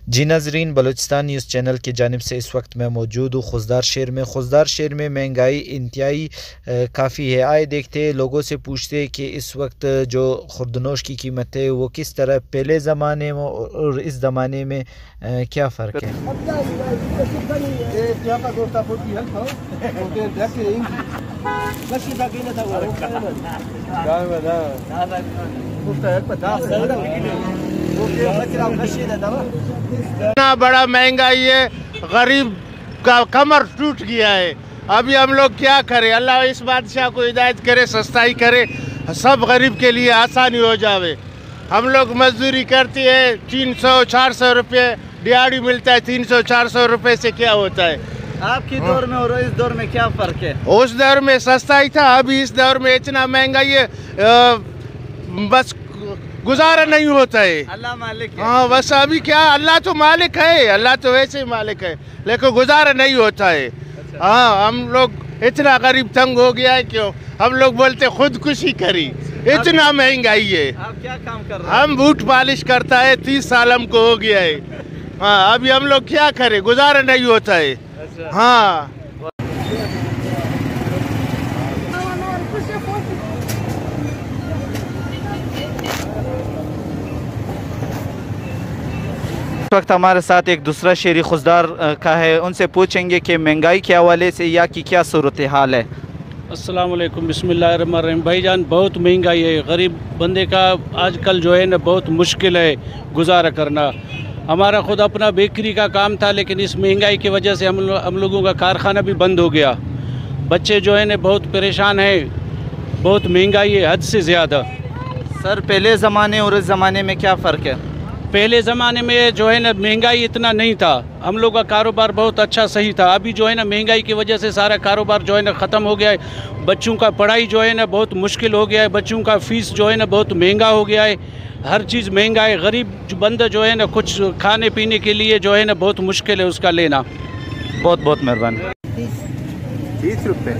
जी नाज़रीन, Balochistan news channel की जानिब से इस वक्त मैं मौजूद हूँ खुजदार शहर में। खुजदार शहर में महंगाई इंतहाई काफ़ी है। आए देखते लोगों से पूछते कि इस वक्त जो खुर्दनोश की कीमत है वो किस तरह पहले ज़माने में और इस ज़माने में क्या फ़र्क है। इतना बड़ा महंगाई है, गरीब का कमर टूट गया है। अभी हम लोग क्या करें? अल्लाह इस बादशाह को हिदायत करे, सस्ताई करे, सब गरीब के लिए आसानी हो जावे। हम लोग मजदूरी करते हैं, 300-400 रुपये दिहाड़ी मिलता है। 300-400 रुपये से क्या होता है? आपकी दौर में और इस दौर में क्या फ़र्क है? उस दौर में सस्ता ही था, अभी इस दौर में इतना महंगाई है, बस गुजारा नहीं होता है। अल्लाह मालिक है। हाँ, बस अभी क्या, अल्लाह तो मालिक है, अल्लाह तो वैसे ही मालिक है, लेकिन गुजारा नहीं होता है। अच्छा। हाँ, हम लोग इतना गरीब तंग हो गया है। क्यों? हम लोग बोलते खुदकुशी करी, इतना महंगाई है। आप क्या काम कर रहे हैं? हम बूट पॉलिश करता है, 30 साल हमको हो गया है। हाँ, अभी हम लोग क्या करें? गुजारा नहीं होता है। अच्छा। हाँ, इस वक्त हमारे साथ एक दूसरा शहरी खुजदार का है, उनसे पूछेंगे कि महंगाई के हवाले से यहाँ की क्या सूरत हाल है। अस्सलाम वालेकुम, बिस्मिल्लाहिर्रहमानिर्रहीम। भाईजान, बहुत महंगाई है, गरीब बंदे का आजकल जो है ना बहुत मुश्किल है गुजारा करना। हमारा खुद अपना बेकरी का काम था, लेकिन इस महंगाई की वजह से हम लोगों का कारखाना भी बंद हो गया। बच्चे जो है ना बहुत परेशान हैं, बहुत महंगाई है हद से ज़्यादा। सर, पहले ज़माने और इस ज़माने में क्या फ़र्क है? पहले ज़माने में जो है ना महंगाई इतना नहीं था, हम लोग का कारोबार बहुत अच्छा सही था। अभी जो है ना महंगाई की वजह से सारा कारोबार जो है ना ख़त्म हो गया है। बच्चों का पढ़ाई जो है ना बहुत मुश्किल हो गया है, बच्चों का फ़ीस जो है ना बहुत महंगा हो गया है, हर चीज़ महंगा है। गरीब बंदा जो है ना कुछ खाने पीने के लिए जो है ना बहुत मुश्किल है उसका लेना। बहुत बहुत मेहरबानी। 30 रुपये।